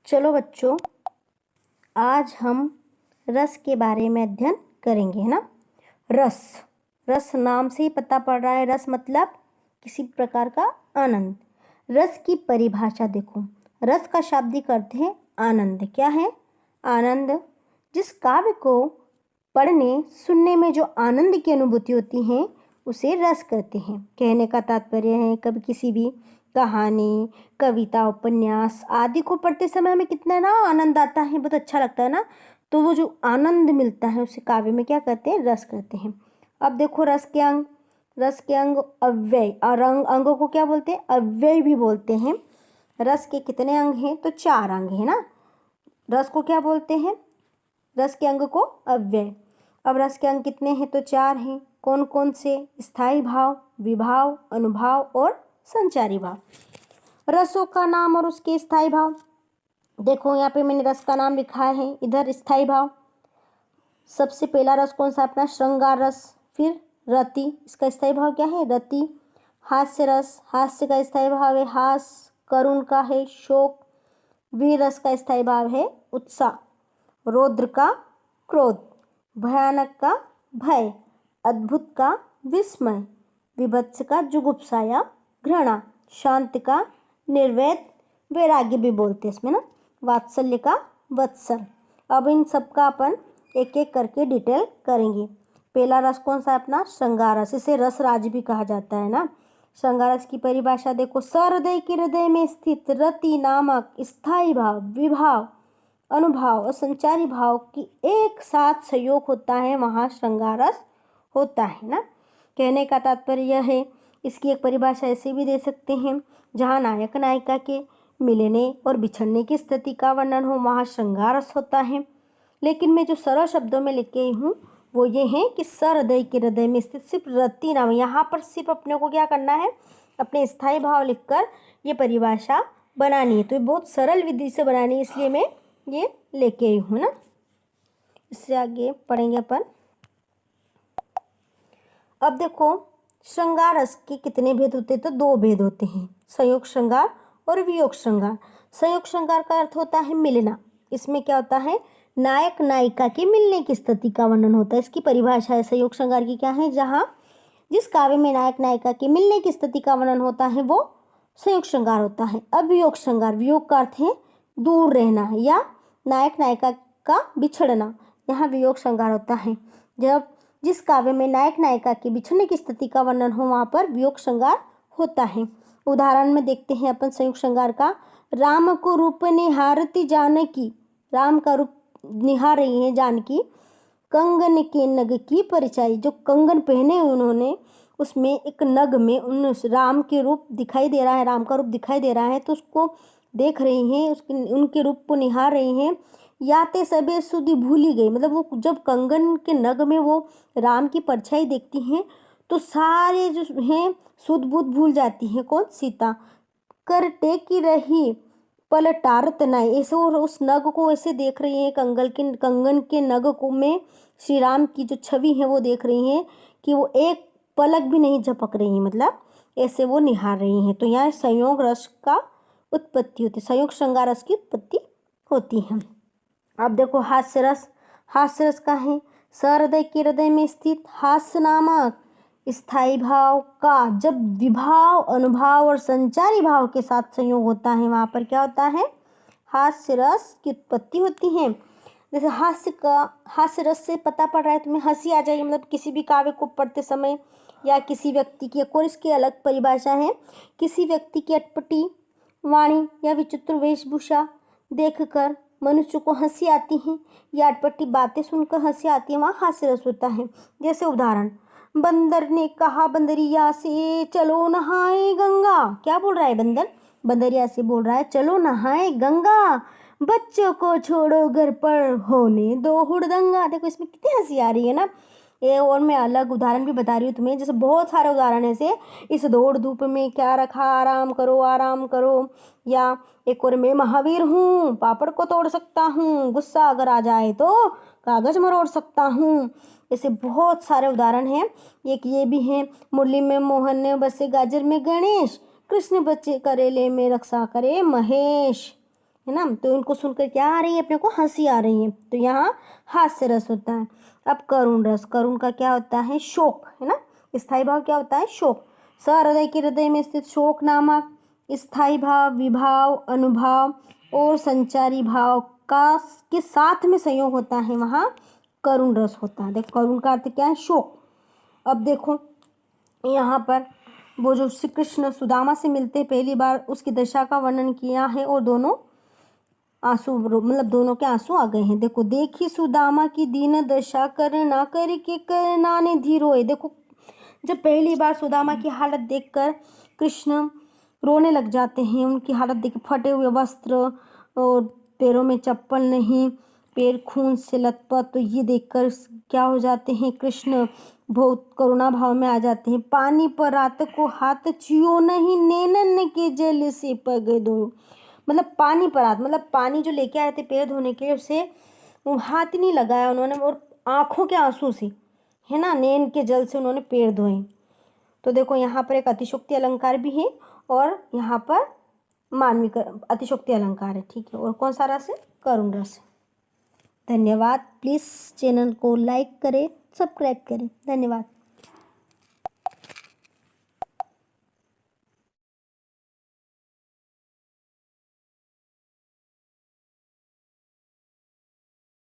चलो बच्चों, आज हम रस के बारे में अध्ययन करेंगे, है ना। रस रस नाम से ही पता पड़ रहा है। रस मतलब किसी प्रकार का आनंद। रस की परिभाषा देखो। रस का शाब्दिक अर्थ है आनंद। क्या है? आनंद। जिस काव्य को पढ़ने सुनने में जो आनंद की अनुभूति होती है उसे रस कहते हैं। कहने का तात्पर्य है कभी किसी भी कहानी, कविता, उपन्यास आदि को पढ़ते समय हमें कितना ना आनंद आता है, बहुत अच्छा लगता है ना। तो वो जो आनंद मिलता है उसे काव्य में क्या कहते हैं? रस कहते हैं। अब देखो रस के अंग। रस के अंग अव्यय और अंगों को क्या बोलते हैं? अव्यय भी बोलते हैं। रस के कितने अंग हैं? तो 4 अंग है ना। रस को क्या बोलते हैं? रस के अंग को अव्यय। अब रस के अंग कितने हैं? तो 4 हैं। कौन कौन से? स्थायी भाव, विभाव, अनुभाव और संचारी भाव। रसों का नाम और उसके स्थायी भाव देखो। यहाँ पे मैंने रस का नाम लिखा है, इधर स्थायी भाव। सबसे पहला रस कौन सा? अपना श्रृंगार रस। फिर रति, इसका स्थायी भाव क्या है? रति। हास्य रस, हास्य का स्थायी भाव है हास। करुण का है शोक। वीर रस का स्थायी भाव है उत्साह। रौद्र का क्रोध। भयानक का भय। अद्भुत का विस्मय। विभत्स का जुगुप्सा या घृणा। शांत का निर्वेद, वैराग्य भी बोलते हैं इसमें ना। वात्सल्य का वत्सल। अब इन सब का अपन एक एक करके डिटेल करेंगे। पहला रस कौन सा? अपना श्रृंगार रस। इसे रस राज भी कहा जाता है ना। श्रृंगार रस की परिभाषा देखो। सहृदय के हृदय में स्थित रति नामक स्थायी भाव, विभाव, अनुभाव और संचारी भाव की एक साथ सहयोग होता है, वहाँ श्रृंगार रस होता है ना। कहने का तात्पर्य यह है, इसकी एक परिभाषा ऐसे भी दे सकते हैं, जहाँ नायक नायिका के मिलने और बिछड़ने की स्थिति का वर्णन हो वहाँ श्रृंगार रस होता है। लेकिन मैं जो सरल शब्दों में लिख के आई हूँ वो ये है कि सहृदय के हृदय में स्थित सिर्फ रति नाम, यहाँ पर सिर्फ अपने को क्या करना है? अपने स्थायी भाव लिखकर ये परिभाषा बनानी है। तो ये बहुत सरल विधि से बनानी है, इसलिए मैं ये लेके आई हूँ ना। इससे आगे पढ़ेंगे अपन। अब देखो श्रृंगार रस के कितने भेद होते हैं? तो 2 भेद होते हैं, संयोग श्रृंगार और वियोग श्रृंगार। संयोग श्रृंगार का अर्थ होता है मिलना। इसमें क्या होता है? नायक नायिका के मिलने की स्थिति का वर्णन होता है। इसकी परिभाषा है संयोग श्रृंगार की क्या है? जहाँ जिस काव्य में नायक नायिका के मिलने की स्थिति का वर्णन होता है वो संयोग श्रृंगार होता है। अब वियोग श्रृंगार, वियोग का अर्थ है दूर रहना या नायक नायिका का बिछड़ना, यहाँ वियोग श्रृंगार होता है। जब जिस काव्य में नायक नायिका के बिछड़ने की स्थिति का वर्णन हो वहाँ पर वियोग श्रृंगार होता है। उदाहरण में देखते हैं अपन संयोग श्रृंगार का। राम को रूप निहारती जानकी, राम का रूप निहार रही है जानकी। कंगन के नग की परिचाई, जो कंगन पहने उन्होंने उसमें एक नग में उन राम के रूप दिखाई दे रहा है, राम का रूप दिखाई दे रहा है, तो उसको देख रही हैं, उसके उनके रूप को निहार रही हैं। याते सबे सुधि भूली गई, मतलब वो जब कंगन के नग में वो राम की परछाई देखती हैं तो सारे जो हैं सुध बुध भूल जाती हैं। कौन? सीता। कर टेकी रही पलटारत नहीं, ऐसे और उस नग को ऐसे देख रही हैं, कंगन के नग को में श्री राम की जो छवि है वो देख रही हैं कि वो एक पलक भी नहीं झपक रही हैं, मतलब ऐसे वो निहार रही हैं। तो यहाँ संयोग रस का उत्पत्ति होती है, संयोग श्रृंगार रस की उत्पत्ति होती है। अब देखो हास्य रस। हास्य रस का है सहृदय के हृदय में स्थित हास्य नामक स्थायी भाव का जब विभाव, अनुभाव और संचारी भाव के साथ संयोग होता है वहाँ पर क्या होता है? हास्य रस की उत्पत्ति होती है। जैसे हास्य रस से पता पड़ रहा है तुम्हें, हंसी आ जाएगी, मतलब किसी भी काव्य को पढ़ते समय या किसी व्यक्ति की, एक और इसकी अलग परिभाषा है, किसी व्यक्ति की अटपटी वाणी या विचित्र वेशभूषा देखकर मनुष्य को हंसी आती है या अटपटी बातें सुनकर हंसी आती है, वहाँ हास्य रस होता है। जैसे उदाहरण, बंदर ने कहा बंदरिया से चलो नहाए गंगा। क्या बोल रहा है बंदर? बंदरिया से बोल रहा है चलो नहाए गंगा, बच्चों को छोड़ो घर पर होने दो हुड़दंगा। देखो इसमें कितनी हंसी आ रही है ना। ये और मैं अलग उदाहरण भी बता रही हूँ तुम्हें, जैसे बहुत सारे उदाहरण ऐसे, इस दौड़ धूप में क्या रखा आराम करो आराम करो, या एक और मैं महावीर हूँ पापड़ को तोड़ सकता हूँ, गुस्सा अगर आ जाए तो कागज मरोड़ सकता हूँ। ऐसे बहुत सारे उदाहरण हैं। एक ये भी है, मुरली में मोहन ने बसे गाजर में गणेश, कृष्ण बच्चे करेले में रक्षा करे महेश। है ना। तो इनको सुनकर क्या आ रही है, अपने को हंसी आ रही है, तो यहाँ हास्य रस होता है। अब करुण रस, करुण का क्या होता है, शोक, है ना। स्थायी भाव क्या होता है, शोक। सहृदय के हृदय में स्थित शोक नामक स्थायी भाव, विभाव, अनुभाव और संचारी भाव का के साथ में संयोग होता है, वहाँ करुण रस होता है। देखो करुण का अर्थ क्या है, शोक। अब देखो यहाँ पर वो जो श्री कृष्ण सुदामा से मिलते पहली बार, उसकी दशा का वर्णन किया है और दोनों आंसू, मतलब दोनों के आंसू आ गए हैं। देखो, देखी सुदामा की दीन दशा, करना कर के करना ने धीर होए। देखो जब पहली बार सुदामा की हालत देखकर कृष्ण रोने लग जाते हैं, उनकी हालत देख, फटे हुए वस्त्र और पैरों में चप्पल नहीं, पैर खून से लथपथ, तो ये देखकर क्या हो जाते हैं, कृष्ण बहुत करुणा भाव में आ जाते हैं। पानी पर रात को हाथ छियो नहीं, नैनन के जल से पग धो। मतलब पानी पर हाथ, मतलब पानी जो लेके आए थे पैर धोने के लिए, उसे वो हाथ नहीं लगाया उन्होंने, और आंखों के आंसू से, है ना, नैन के जल से उन्होंने पैर धोए। तो देखो यहाँ पर एक अतिशोक्ति अलंकार भी है और यहाँ पर मानविक अतिशोक्ति अलंकार है, ठीक है। और कौन सा रस है, करुण रस। धन्यवाद। प्लीज़ चैनल को लाइक करें, सब्सक्राइब करें। धन्यवाद।